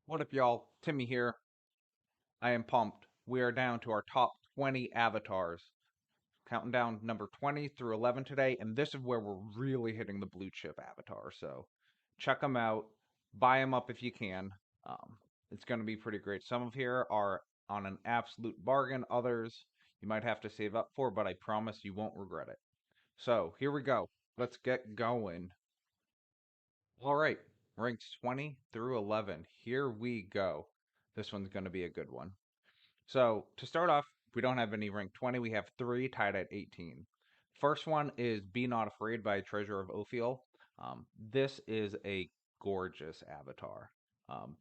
What up, y'all? Timmy here. I am pumped. We are down to our top 20 avatars. Counting down number 20 through 11 today, and this is where we're really hitting the blue chip avatar. So check them out. Buy them up if you can. It's going to be pretty great. Some of here are on an absolute bargain. Others you might have to save up for, but I promise you won't regret it. So here we go. Let's get going. All right, ranks 20 through 11. Here we go. This one's going to be a good one. So to start off, we don't have any rank 20. We have three tied at 18. First one is Be Not Afraid by Treasure of Ophiel. This is a gorgeous avatar. Um,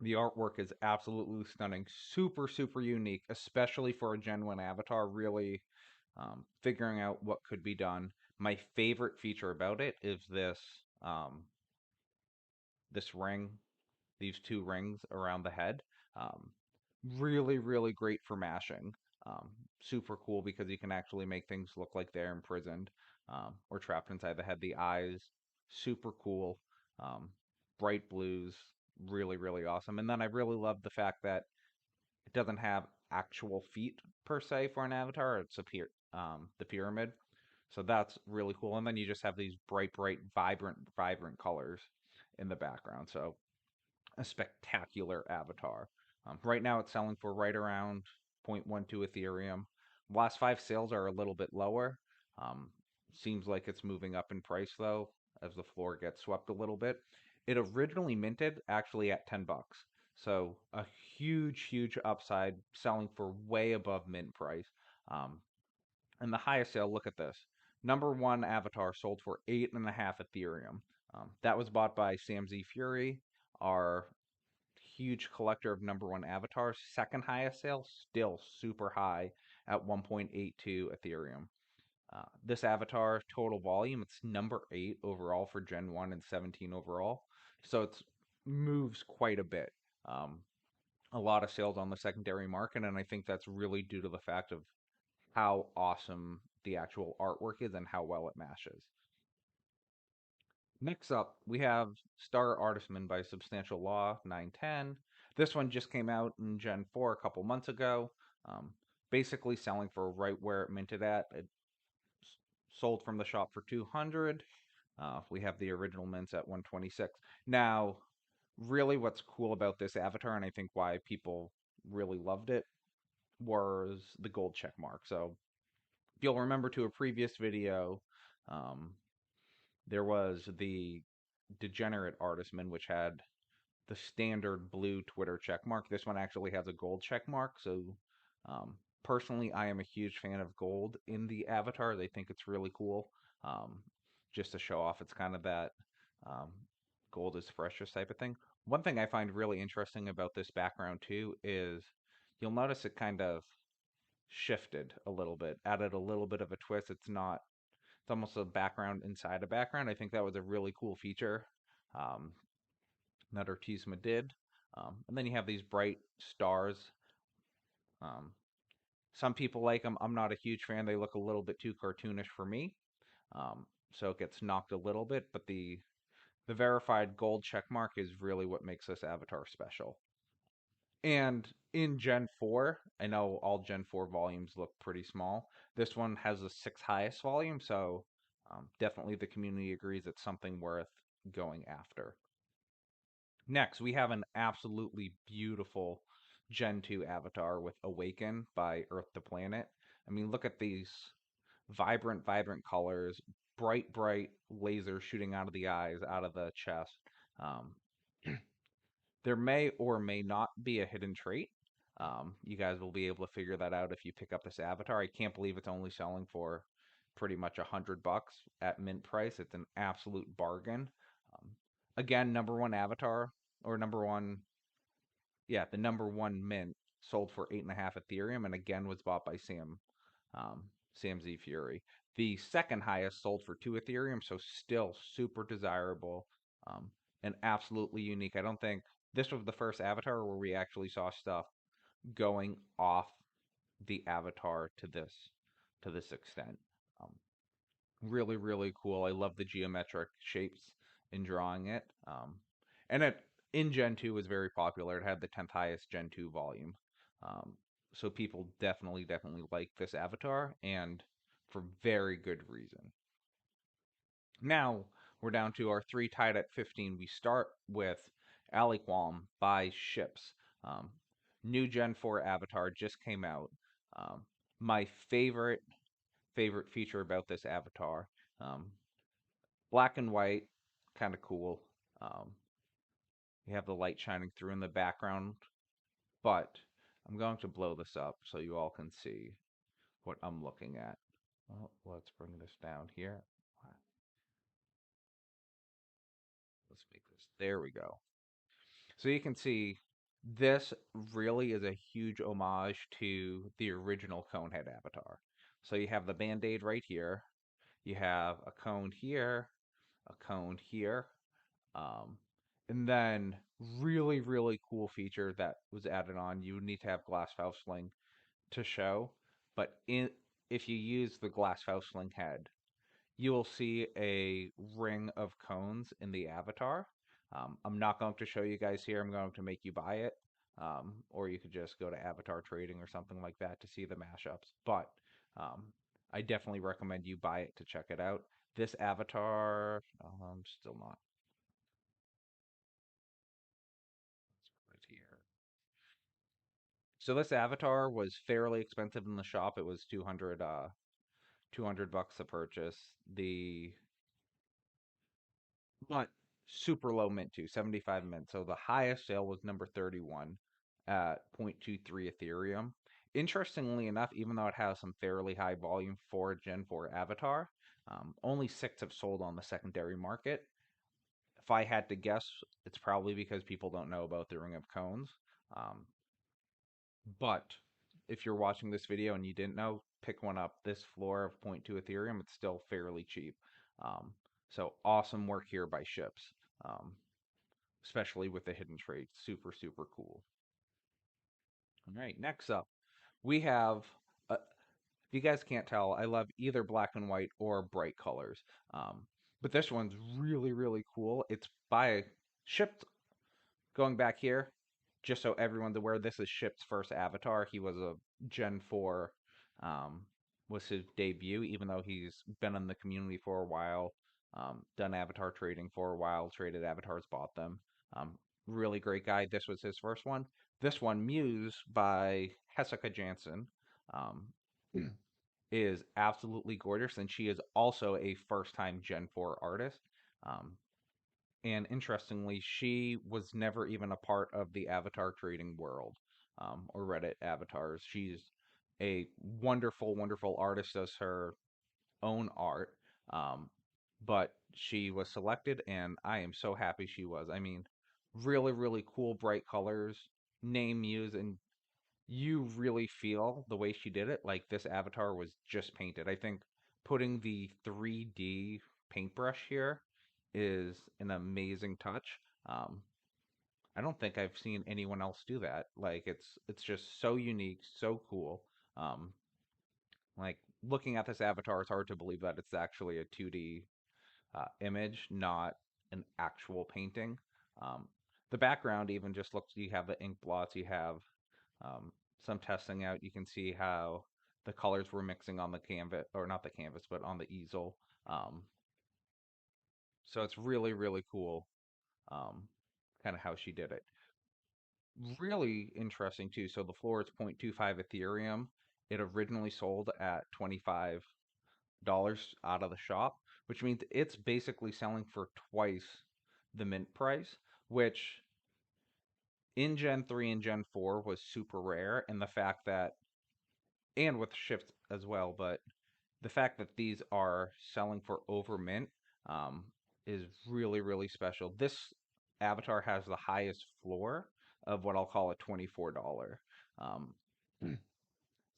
the artwork is absolutely stunning, super, super unique, especially for a Gen 1 avatar, really figuring out what could be done. My favorite feature about it is this ring, these two rings around the head. Um, really, really great for mashing. Um, Super cool because you can actually make things look like they're imprisoned or trapped inside the head. The eyes, super cool. Um, Bright blues, really, really awesome. And then I really love the fact that it doesn't have actual feet per se for an avatar. It's the pyramid. So that's really cool. And then you just have these bright, bright, vibrant, vibrant colors in the background. So a spectacular avatar. Right now, it's selling for right around 0.12 Ethereum. Last five sales are a little bit lower. Um, Seems like it's moving up in price though, as the floor gets swept a little bit. It originally minted actually at $10, so a huge, huge upside, selling for way above mint price. Um, and the highest sale, look at this. Number one avatar sold for 8.5 Ethereum. That was bought by Sam Z Fury, our huge collector of number one avatars. Second highest sale, still super high at 1.82 Ethereum. This avatar total volume, it's number 8 overall for Gen 1 and 17 overall. So it's moves quite a bit. Um, a lot of sales on the secondary market, and I think that's really due to the fact of how awesome the actual artwork is and how well it matches. Next up, we have Star Artisman by Substantial Law 910. This one just came out in Gen 4 a couple months ago. Um, Basically selling for right where it minted at. It sold from the shop for 200. We have the original mints at 126. Now, really what's cool about this avatar, and I think why people really loved it, was the gold check mark. So if you'll remember to a previous video, um, there was the Degenerate Artistman, which had the standard blue Twitter check mark. This one actually has a gold check mark. So, personally, I am a huge fan of gold in the avatar. They think it's really cool. Um, just to show off, it's kind of that um, gold is freshest type of thing. One thing I find really interesting about this background too is you'll notice it kind of shifted a little bit, added a little bit of a twist. It's almost a background inside a background. I think that was a really cool feature um, that Artisma did. And then you have these bright stars. Um, some people like them. I'm not a huge fan. They look a little bit too cartoonish for me. So it gets knocked a little bit, but the verified gold check mark is really what makes this avatar special. And in Gen 4, I know all Gen 4 volumes look pretty small. This one has the sixth highest volume, so definitely the community agrees it's something worth going after. Next, we have an absolutely beautiful Gen 2 avatar with Awaken by Earth to Planet. I mean, look at these vibrant, vibrant colors, bright, bright lasers shooting out of the eyes, out of the chest. Um, there may or may not be a hidden trait. You guys will be able to figure that out if you pick up this avatar. I can't believe it's only selling for pretty much $100 at mint price. It's an absolute bargain. Um, Again, number one avatar or number one, yeah, the number one mint sold for 8.5 Ethereum, and again was bought by Sam Z Fury. The second highest sold for 2 Ethereum, so still super desirable, and absolutely unique. I don't think this was the first avatar where we actually saw stuff going off the avatar to this extent. Um, Really, really cool. I love the geometric shapes in drawing it. And in Gen 2 was very popular. It had the 10th highest Gen 2 volume. Um, so people definitely like this avatar, and for very good reason. Now we're down to our three tied at 15. We start with Aliquam by Ships. Um, New Gen 4 avatar just came out. Um, my favorite feature about this avatar. Um, Black and white, kind of cool. Um, you have the light shining through in the background, but I'm going to blow this up so you all can see what I'm looking at. Well, let's bring this down here. Let's make this. There we go. So you can see this really is a huge homage to the original Conehead avatar. So you have the band-aid right here. You have a cone here, a cone here. Um, and then really cool feature that was added on, you need to have glass Faustling to show. But if you use the glass Faustling head, you will see a ring of cones in the avatar. I'm not going to show you guys here. I'm going to make you buy it. Or you could just go to Avatar Trading or something like that to see the mashups. But um, I definitely recommend you buy it to check it out. This avatar, I'm still not right here. So this avatar was fairly expensive in the shop. It was 200 bucks a purchase. But super low mint too, 75 mint. So the highest sale was number 31 at 0.23 Ethereum. Interestingly enough, even though it has some fairly high volume for Gen 4 Avatar, only 6 have sold on the secondary market. If I had to guess, it's probably because people don't know about the Ring of Cones. Um, but if you're watching this video and you didn't know, pick one up. This floor of zero point 0.2 Ethereum, it's still fairly cheap. Um, so awesome work here by Ships, um, especially with the hidden trade. Super cool. All right, next up, we have, if you guys can't tell, I love either black and white or bright colors. Um, but this one's really cool. It's by Shipped. Going back here, just so everyone's aware, this is Ship's first avatar. He was a Gen 4, um, was his debut, even though he's been in the community for a while, done avatar trading for a while, traded avatars, bought them. Um, really great guy. This was his first one. This one, Muse by Hessica Jansen, um, is absolutely gorgeous, and she is also a first-time Gen 4 artist. Um, and interestingly, she was never even a part of the avatar trading world, or Reddit avatars. She's a wonderful artist, does her own art. Um, but she was selected, and I am so happy she was. I mean, really cool, bright colors, name Muse, and you really feel the way she did it. Like this avatar was just painted. I think putting the 3D paintbrush here is an amazing touch. Um, I don't think I've seen anyone else do that. Like it's just so unique, so cool. Um, like looking at this avatar, it's hard to believe that it's actually a 2D image, not an actual painting. Um, the background even just looks. You have the ink blots. You have um, some testing out. You can see how the colors were mixing on the canvas, or not the canvas, but on the easel. So it's really cool, kind of how she did it. Really interesting too. So the floor is 0.25 Ethereum. It originally sold at $25 out of the shop, which means it's basically selling for twice the mint price, which in Gen 3 and Gen 4 was super rare. And the fact that, and with shifts as well, but the fact that these are selling for over mint um, is really special. This avatar has the highest floor of what I'll call a $24 um,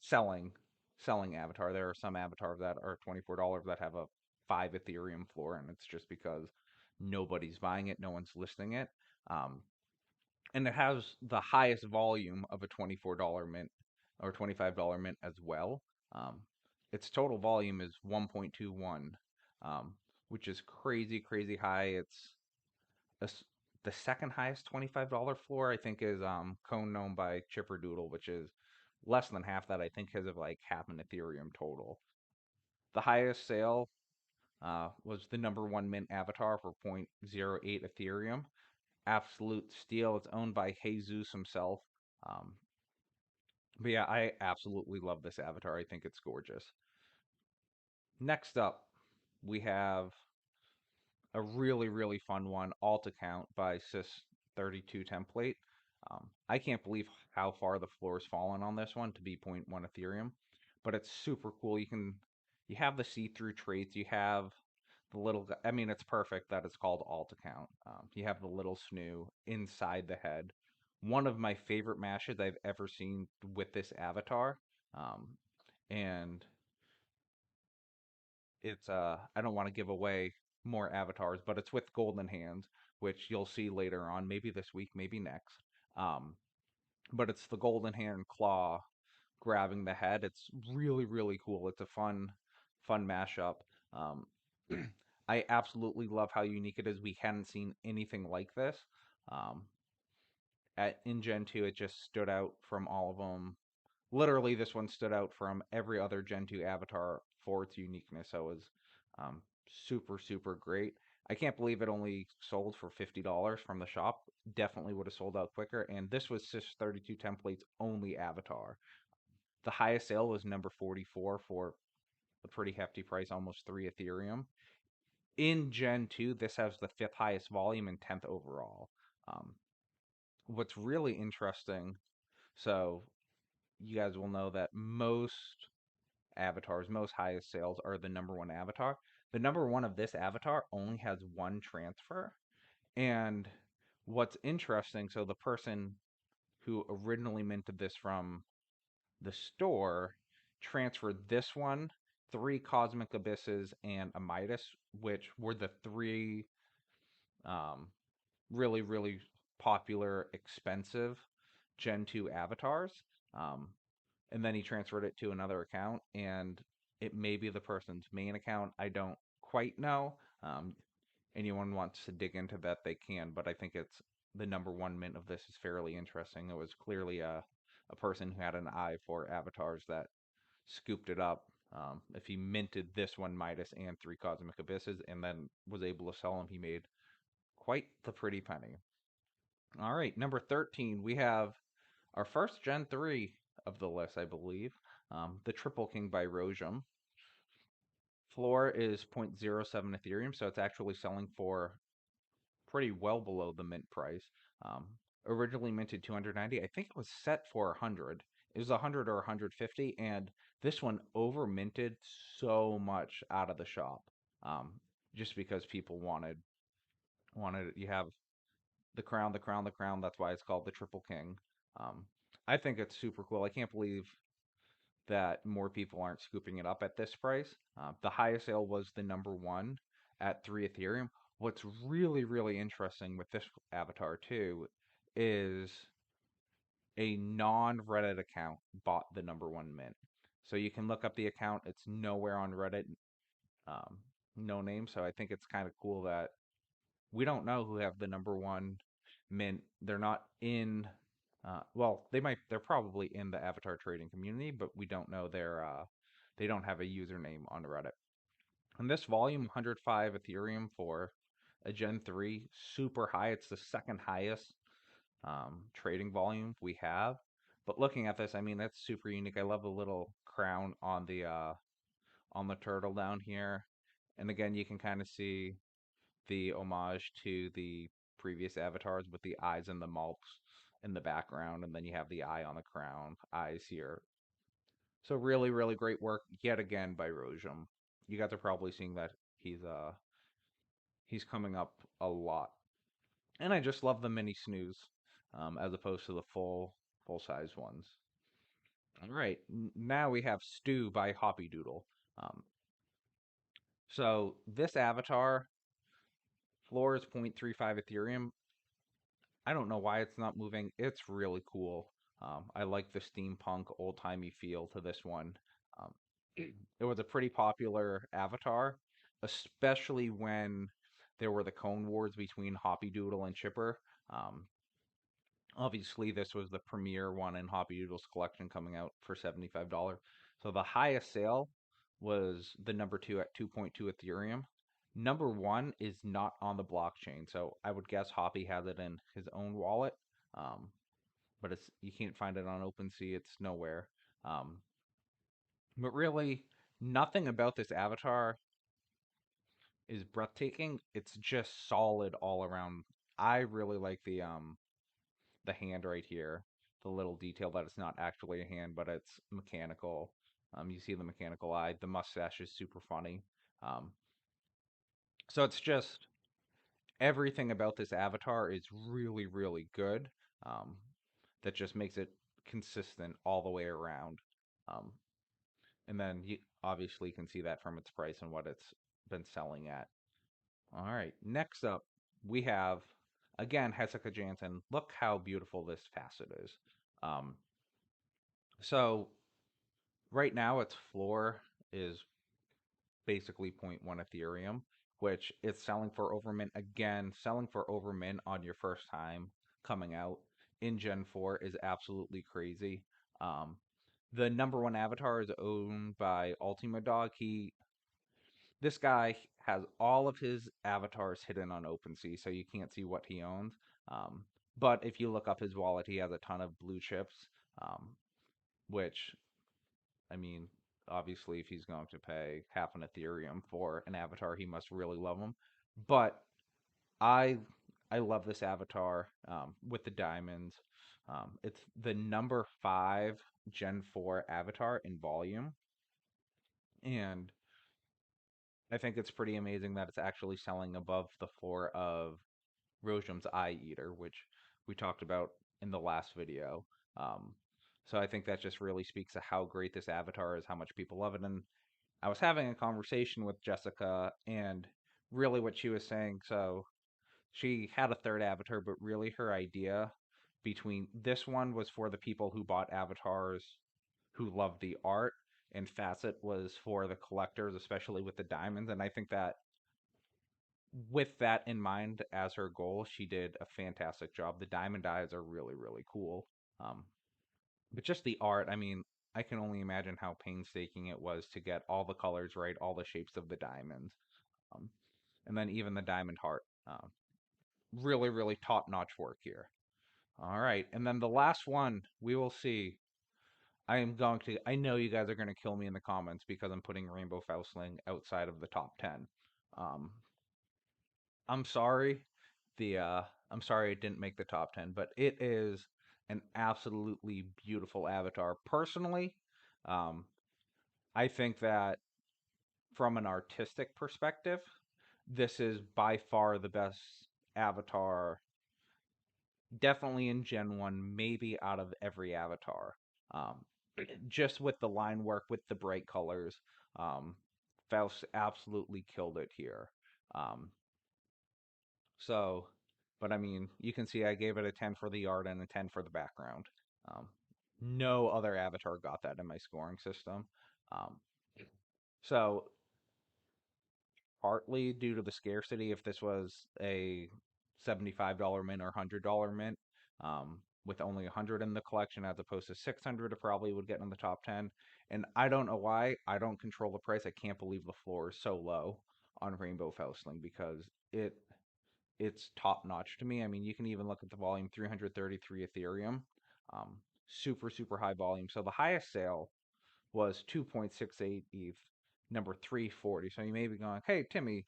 selling selling avatar. There are some avatars that are $24 that have a 5 Ethereum floor, and it's just because nobody's buying it, no one's listing it. Um, and it has the highest volume of a $24 mint or $25 mint as well. Um, its total volume is 1.21, which is crazy high. It's a, The second highest $25 floor I think is Cone Gnome by Chipperdoodle, which is less than half that, I think, because of like half an Ethereum total. The highest sale was the number one mint avatar for zero point zero 0.08 Ethereum. Absolute steal. It's owned by Jesus himself. Um, but yeah, I absolutely love this avatar. I think it's gorgeous. Next up, we have a really, really fun one, Alt Account by Sys32 Template. I can't believe how far the floor has fallen on this one to be zero point 0.1 Ethereum, but it's super cool. You have the see-through traits, you have the little, I mean, it's perfect that it's called Alt Account. You have the little snoo inside the head. One of my favorite mashes I've ever seen with this avatar. Um, and it's I don't want to give away more avatars, but it's with golden hands, which you'll see later on, maybe this week, maybe next. Um, but it's the golden hand claw grabbing the head. It's really, really cool. It's a fun mashup. Um, I absolutely love how unique it is. We hadn't seen anything like this. Um, in Gen 2, it just stood out from all of them. Literally, this one stood out from every other Gen 2 avatar for its uniqueness. So it was super, super great. I can't believe it only sold for $50 from the shop. Definitely would have sold out quicker. And this was Sys32 Templates only avatar. The highest sale was number 44 for a pretty hefty price, almost 3 Ethereum. In Gen 2, this has the fifth highest volume and 10th overall. Um, what's really interesting, so you guys will know that most avatars, most highest sales are the number one avatar. The number one of this avatar only has one transfer. And what's interesting, so the person who originally minted this from the store transferred this one, three Cosmic Abysses, and a Midas, which were the three um, really, really popular, expensive Gen 2 avatars. Um, and then he transferred it to another account, and it may be the person's main account. I don't quite know. Anyone wants to dig into that, they can, but I think it's the number one mint of this is fairly interesting. It was clearly a person who had an eye for avatars that scooped it up. If he minted this one Midas and three Cosmic Abysses and then was able to sell them, he made quite the pretty penny. All right, number 13, we have our first Gen 3 of the list, I believe. The Triple King by Rojum. Floor is zero point zero 0.07 Ethereum, so it's actually selling for pretty well below the mint price. Um, Originally minted 290, I think it was set for 100. It was 100 or 150, and this one over minted so much out of the shop, um, just because people wanted it. You have the crown, the crown, the crown. That's why it's called the Triple King. Um, I think it's super cool. I can't believe that more people aren't scooping it up at this price. The highest sale was the number one at 3 Ethereum. What's really, really interesting with this avatar too is a non-Reddit account bought the number one mint. So you can look up the account. It's nowhere on Reddit, um, no name. So I think it's kind of cool that we don't know who have the number one mint. They're not in. Well, They're probably in the avatar trading community, but we don't know their. They don't have a username on Reddit. And this volume, 105 Ethereum for a Gen 3, super high. It's the second highest trading volume we have. But looking at this, I mean, that's super unique. I love the little crown on the turtle down here. And again, you can kind of see the homage to the previous avatars with the eyes and the mulks in the background, and then you have the eye on the crown, eyes here. So really, really great work yet again by Rojum. You guys are probably seeing that he's coming up a lot, and I just love the mini snooze as opposed to the full size ones. All right, now we have Stew by hoppydoodle. Um, so this avatar floor is 0.35 Ethereum. I don't know why it's not moving. It's really cool. I like the steampunk old-timey feel to this one. Um, it was a pretty popular avatar, especially when there were the cone wars between Hoppydoodle and Chipper. Um, Obviously, this was the premier one in Hoppydoodle's collection coming out for $75. So the highest sale was the number two at 2.2 Ethereum. Number one is not on the blockchain, so I would guess Hoppy has it in his own wallet, um, but it's you can't find it on OpenSea. It's nowhere. Um, but really, nothing about this avatar is breathtaking. It's just solid all around. I really like the hand right here, the little detail that it's not actually a hand, but it's mechanical. You see the mechanical eye. The mustache is super funny. Um, so it's just everything about this avatar is really, really good. Um, that just makes it consistent all the way around. Um, and then you obviously can see that from its price and what it's been selling at. All right, next up we have again Hezekiah Jansen. Look how beautiful this facet is. Um, so right now its floor is basically zero point 0.1 Ethereum, which it's selling for over mint. Again, selling for over mint on your first time coming out in Gen 4 is absolutely crazy. Um, the number one avatar is owned by Ultima Dog. This guy has all of his avatars hidden on OpenSea, so you can't see what he owns. Um, but if you look up his wallet, he has a ton of blue chips, um, which I mean, obviously, if he's going to pay half an Ethereum for an avatar, he must really love him. But I I love this avatar with the diamonds. It's the number five Gen 4 avatar in volume, and I think it's pretty amazing that it's actually selling above the floor of Rojum's Eye Eater, which we talked about in the last video. Um, so I think that just really speaks to how great this avatar is, how much people love it, and I was having a conversation with Jessica, and really what she was saying. So she had a third avatar, but really her idea between this one was for the people who bought avatars who loved the art, and Facet was for the collectors, especially with the diamonds. And I think that with that in mind as her goal, she did a fantastic job. The diamond eyes are really, really cool. Um, but just the art, I mean, I can only imagine how painstaking it was to get all the colors right, all the shapes of the diamonds, um, and then even the diamond heart. Really, really top-notch work here. All right, and then the last one we will see. I know you guys are going to kill me in the comments because I'm putting Rainbow Faustling outside of the top 10. Um, I'm sorry. I'm sorry it didn't make the top 10, but it is an absolutely beautiful avatar. Personally, um, I think that from an artistic perspective, this is by far the best avatar, definitely in Gen 1, maybe out of every avatar. Um, just with the line work, with the bright colors, um, Faust absolutely killed it here. Um, So, but I mean, you can see I gave it a 10 for the art and a 10 for the background. Um, no other avatar got that in my scoring system. Um, so, partly due to the scarcity, if this was a $75 mint or $100 mint, with only 100 in the collection as opposed to 600, it probably would get in the top 10. And I don't know why. I don't control the price. I can't believe the floor is so low on Rainbow Faustling because it's top notch to me. I mean, you can even look at the volume 333 Ethereum, super, super high volume. So the highest sale was 2.68 ETH, number 340. So you may be going, hey, Timmy,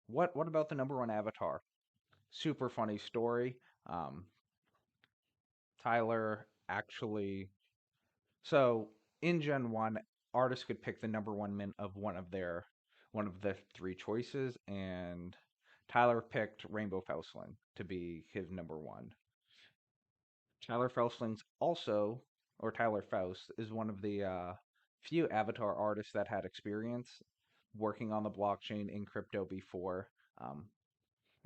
what about the number one avatar? Super funny story. Um, Tyler actually, so in Gen 1, artists could pick the number one mint of one of the three choices, and Tyler picked Rainbow Faustling to be his number one. Tyler Faustling's also, or Tyler Faust, is one of the few avatar artists that had experience working on the blockchain in crypto before. Um,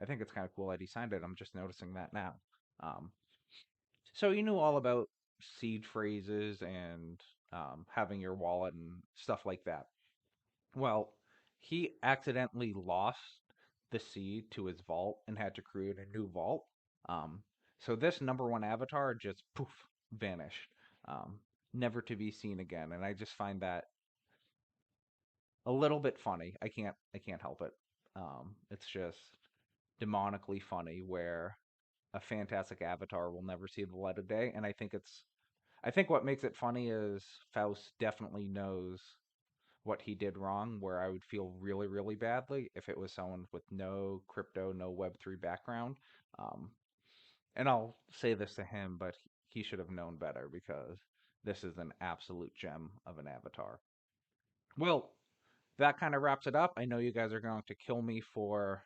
I think it's kind of cool that he signed it. I'm just noticing that now. Um, so he knew all about seed phrases and having your wallet and stuff like that. Well, he accidentally lost the seed to his vault and had to create a new vault. Um, so this number one avatar just poof vanished, um, never to be seen again. And I just find that a little bit funny. I can't help it. It's just demonically funny where a fantastic avatar will never see the light of day. And I think what makes it funny is Faust definitely knows what he did wrong, where I would feel really, really badly if it was someone with no crypto, no Web3 background. Um, and I'll say this to him, but he should have known better because this is an absolute gem of an avatar. Well, that kind of wraps it up. I know you guys are going to kill me for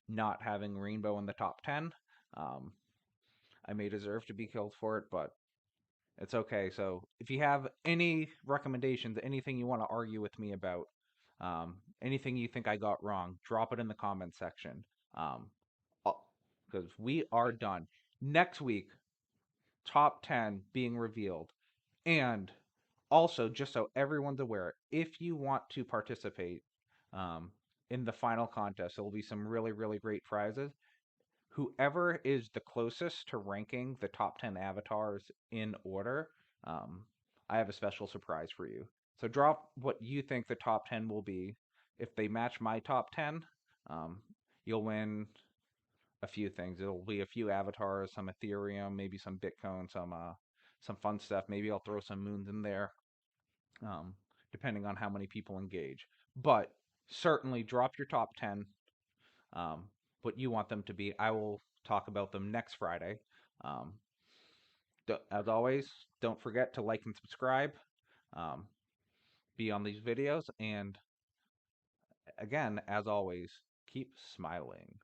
not having Rainbow in the top 10. Um, I may deserve to be killed for it, but it's okay. So if you have any recommendations, anything you want to argue with me about, anything you think I got wrong, drop it in the comments section. Um, because we are done. Next week, top 10 being revealed. And also, just so everyone's aware, if you want to participate um, in the final contest, there will be some really, really great prizes. Whoever is the closest to ranking the top 10 avatars in order, um, I have a special surprise for you. So drop what you think the top 10 will be. If they match my top 10, um, you'll win a few things. It'll be a few avatars, some Ethereum, maybe some Bitcoin, some fun stuff. Maybe I'll throw some moons in there, um, depending on how many people engage. But certainly drop your top 10, um, what you want them to be. I will talk about them next Friday. Um, as always, don't forget to like and subscribe, um, be on these videos, and again, as always, keep smiling.